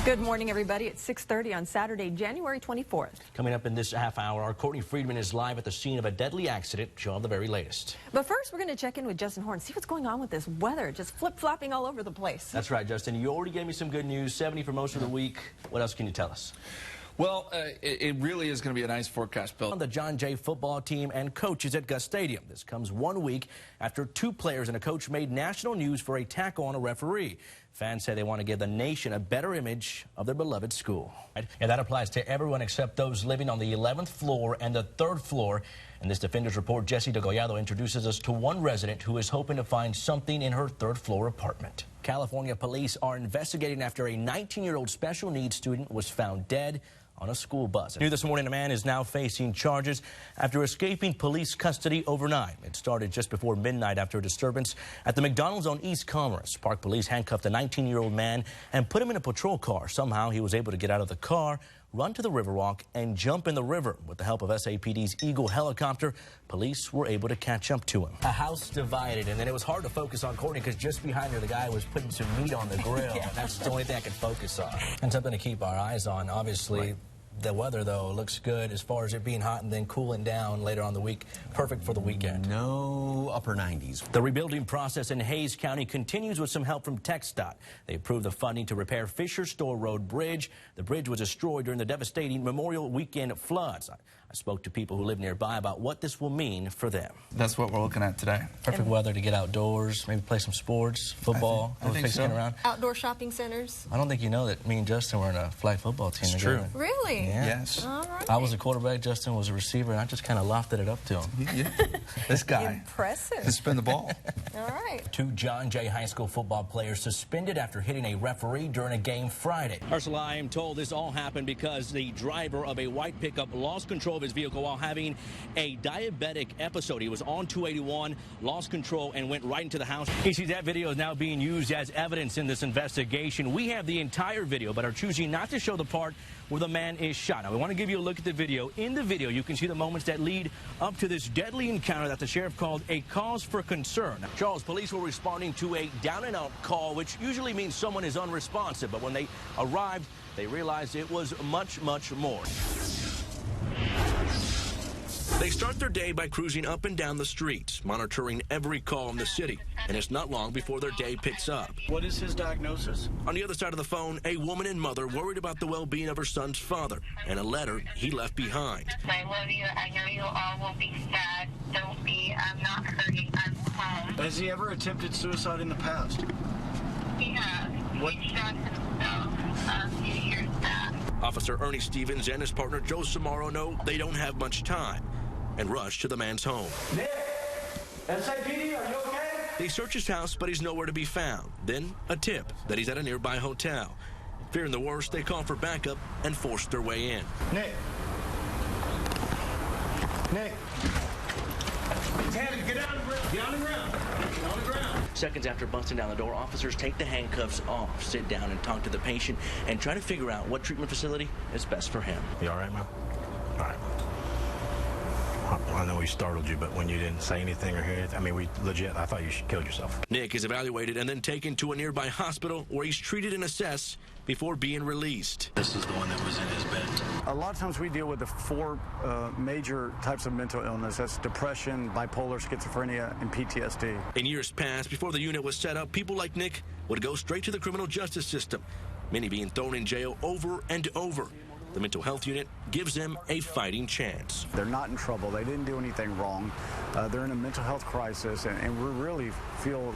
Good morning, everybody. It's 6:30 on Saturday, January 24th. Coming up in this half hour, our Courtney Friedman is live at the scene of a deadly accident. She'll have the very latest. But first, we're going to check in with Justin Horn, see what's going on with this weather, just flip-flopping all over the place. That's right, Justin. You already gave me some good news, 70 for most of the week. What else can you tell us? Well, it really is going to be a nice forecast, Bill. On the John Jay football team and coaches at Gus Stadium. This comes 1 week after 2 players and a coach made national news for a tackle on a referee. Fans say they want to give the nation a better image of their beloved school. And that applies to everyone except those living on the 11th floor and the 3rd floor. In this Defenders Report, Jesse DeGollado introduces us to one resident who is hoping to find something in her 3rd floor apartment. California police are investigating after a 19-year-old special needs student was found dead on a school bus. New this morning, a man is now facing charges after escaping police custody overnight. It started just before midnight after a disturbance at the McDonald's on East Commerce. Park police handcuffed a 19-year-old man and put him in a patrol car. Somehow he was able to get out of the car, run to the Riverwalk, and jump in the river. With the help of SAPD's Eagle helicopter, police were able to catch up to him. A house divided, and then it was hard to focus on Courtney because just behind her, the guy was putting some meat on the grill. Yeah. And that's the only thing I could focus on. And something to keep our eyes on, obviously. Right. The weather, though, looks good as far as it being hot and then cooling down later on the week. Perfect for the weekend. No upper 90s. The rebuilding process in Hays County continues with some help from TxDOT. They approved the funding to repair Fisher Store Road Bridge. The bridge was destroyed during the devastating Memorial Weekend floods. I spoke to people who live nearby about what this will mean for them. That's what we're looking at today. Perfect weather to get outdoors, maybe play some sports, football. I think so. Around. Outdoor shopping centers. I don't think you know that me and Justin were in a flag football team together. True. Really? Yeah. Yes. All right. I was a quarterback, Justin was a receiver, and I just kind of lofted it up to him. Yeah. This guy. Impressive. Can spin the ball. All right. 2 John Jay High School football players suspended after hitting a referee during a game Friday. Ursula, I am told this all happened because the driver of a white pickup lost control of his vehicle while having a diabetic episode. He was on 281, lost control, and went right into the house. You see, that video is now being used as evidence in this investigation. We have the entire video, but are choosing not to show the part where the man is shot. Now, we want to give you a look at the video. In the video, you can see the moments that lead up to this deadly encounter that the sheriff called a cause for concern. Now, Charles, police were responding to a down-and-out call, which usually means someone is unresponsive, but when they arrived, they realized it was much, much more. They start their day by cruising up and down the streets, monitoring every call in the city, and it's not long before their day picks up. What is his diagnosis? On the other side of the phone, a woman and mother worried about the well-being of her son's father and a letter he left behind. I love you. I know you all will be sad. Don't be. I'm not hurting. I'm home. Has he ever attempted suicide in the past? He has. What? He shot himself a few years back. Officer Ernie Stevens and his partner Joe Samaro know they don't have much time and rush to the man's home. Nick, SAPD, are you okay? They search his house, but he's nowhere to be found. Then a tip that he's at a nearby hotel. Fearing the worst, they call for backup and force their way in. Nick. Nick. Tanner, get on the ground. Get on the ground. Get on the ground. Seconds after busting down the door, officers take the handcuffs off, sit down and talk to the patient, and try to figure out what treatment facility is best for him. You all right, man? All right. I know we startled you, but when you didn't say anything or hear anything, I mean, we legit, I thought you killed yourself. Nick is evaluated and then taken to a nearby hospital where he's treated and assessed before being released. This is the one that was in his bed. A lot of times we deal with the 4 major types of mental illness. That's depression, bipolar, schizophrenia, and PTSD. In years past, before the unit was set up, people like Nick would go straight to the criminal justice system, many being thrown in jail over and over. The mental health unit gives them a fighting chance. They're not in trouble. They didn't do anything wrong. They're in a mental health crisis, and we really feel,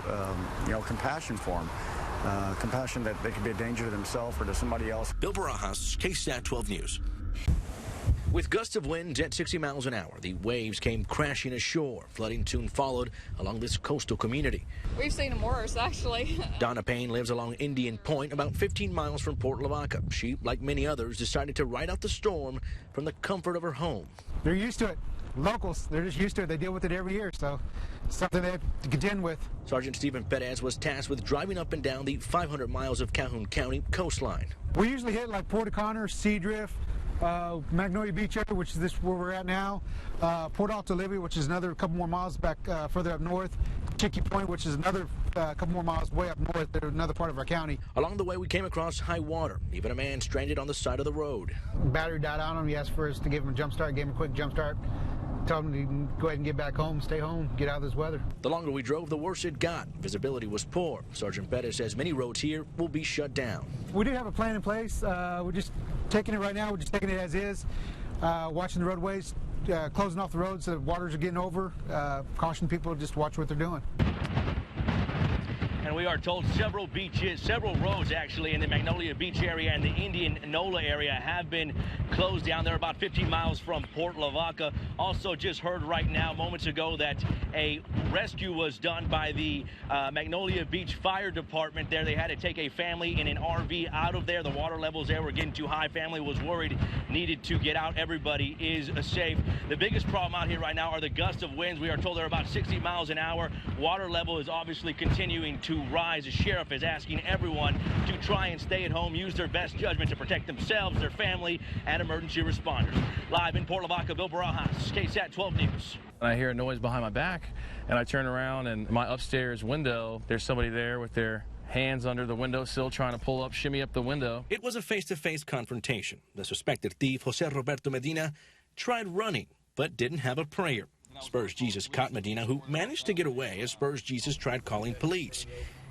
compassion for them. Compassion that they could be a danger to themselves or to somebody else. Bill Barajas, KSAT 12 News. With gusts of winds at 60 miles an hour, the waves came crashing ashore. Flooding soon followed along this coastal community. We've seen them worse, actually. Donna Payne lives along Indian Point, about 15 miles from Port Lavaca. She, like many others, decided to ride out the storm from the comfort of her home. They're used to it. Locals, they're just used to it. They deal with it every year, so it's something they have to contend with. Sergeant Stephen Perez was tasked with driving up and down the 500 miles of Calhoun County coastline. We usually hit like Port O'Connor, Seadrift, Magnolia Beach area, which is where we're at now, Port Alto Libby, which is another couple more miles back further up north, Chicky Point, which is another a couple more miles way up north to another part of our county. Along the way, we came across high water, even a man stranded on the side of the road. Battery died on him. He asked for us to give him a jump start, gave him a quick jump start. Told him to go ahead and get back home, stay home, get out of this weather. The longer we drove, the worse it got. Visibility was poor. Sergeant Pettis says many roads here will be shut down. We do have a plan in place. We're just taking it right now. We're just taking it as is, watching the roadways, closing off the roads so the waters are getting over, caution people to just watch what they're doing. And we are told several roads actually in the Magnolia Beach area and the Indian NOLA area have been closed down. They're about 15 miles from Port Lavaca. Also just heard right now, moments ago, that a rescue was done by the Magnolia Beach Fire Department there. They had to take a family in an RV out of there. The water levels there were getting too high. Family was worried, needed to get out. Everybody is safe. The biggest problem out here right now are the gusts of winds. We are told they're about 60 miles an hour. Water level is obviously continuing to rise. The sheriff is asking everyone to try and stay at home, use their best judgment to protect themselves, their family, and emergency responders. Live in Port Lavaca, Bill Barajas, KSAT 12 News. I hear a noise behind my back, and I turn around, and my upstairs window, there's somebody there with their hands under the windowsill trying to shimmy up the window. It was a face-to-face confrontation. The suspected thief, Jose Roberto Medina, tried running, but didn't have a prayer. Spurs Jesus caught Medina, who managed to get away as Spurs Jesus tried calling police.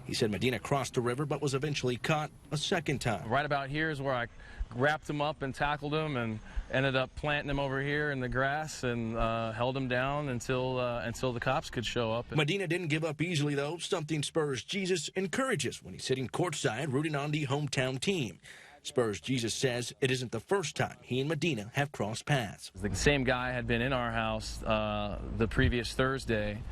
He said Medina crossed the river but was eventually caught a second time. Right about here is where I wrapped him up and tackled him and ended up planting him over here in the grass and held him down until the cops could show up. Medina didn't give up easily, though, something Spurs Jesus encourages when he's sitting courtside rooting on the hometown team. Spurs Jesus says it isn't the first time he and Medina have crossed paths. The same guy had been in our house the previous Thursday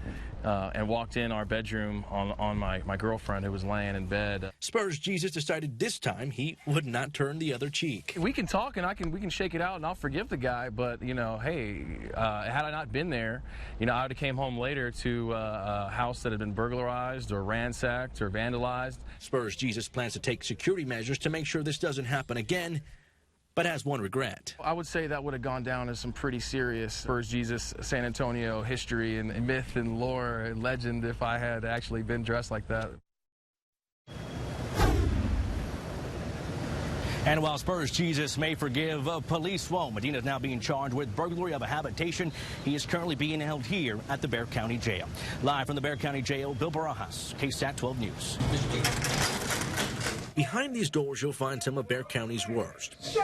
and walked in our bedroom on my girlfriend who was laying in bed. Spurs Jesus decided this time he would not turn the other cheek. We can talk and we can shake it out and I'll forgive the guy, but hey, had I not been there, I would have came home later to a house that had been burglarized or ransacked or vandalized. Spurs Jesus plans to take security measures to make sure this doesn't happen again, but has one regret. I would say that would have gone down as some pretty serious Spurs Jesus San Antonio history and myth and lore and legend if I had actually been dressed like that. And while Spurs Jesus may forgive, police won't. Medina is now being charged with burglary of a habitation. He is currently being held here at the Bexar County Jail. Live from the Bexar County Jail, Bill Barajas, KSAT 12 News. Behind these doors, you'll find some of Bexar County's worst.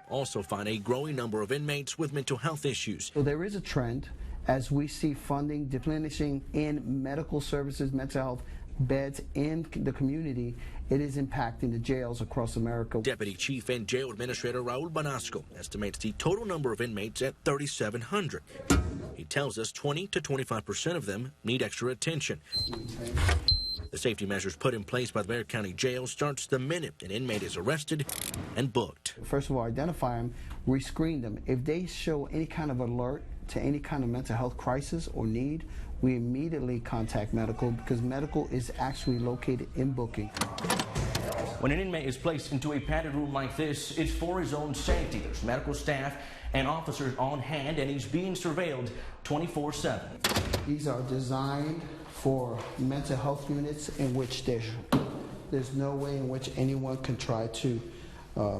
Also find a growing number of inmates with mental health issues. So there is a trend as we see funding diminishing in medical services, mental health beds in the community. It is impacting the jails across America. Deputy Chief and Jail Administrator Raul Banasco estimates the total number of inmates at 3,700. He tells us 20 to 25% of them need extra attention. The safety measures put in place by the Bexar County Jail starts the minute an inmate is arrested and booked. First of all, identify them, rescreen them. If they show any kind of alert to any kind of mental health crisis or need, we immediately contact medical because medical is actually located in booking. When an inmate is placed into a padded room like this, it's for his own safety. There's medical staff and officers on hand, and he's being surveilled 24/7. These are designed for mental health units in which there's no way in which anyone can try to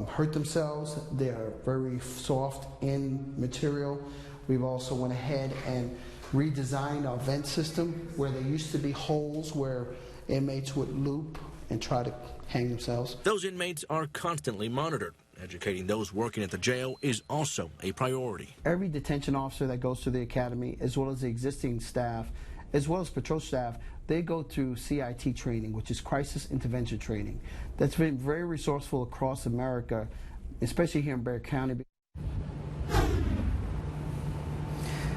hurt themselves. They are very soft in material. We've also went ahead and redesigned our vent system where there used to be holes where inmates would loop and try to hang themselves. Those inmates are constantly monitored. Educating those working at the jail is also a priority. Every detention officer that goes to the academy, as well as the existing staff, as well as patrol staff, they go through CIT training, which is crisis intervention training. That's been very resourceful across America, especially here in Bexar County.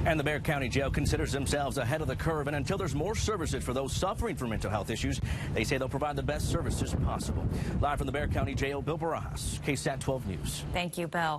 And the Bexar County Jail considers themselves ahead of the curve, and until there's more services for those suffering from mental health issues, they say they'll provide the best services possible. Live from the Bexar County Jail, Bill Barajas, KSAT 12 News. Thank you, Bill.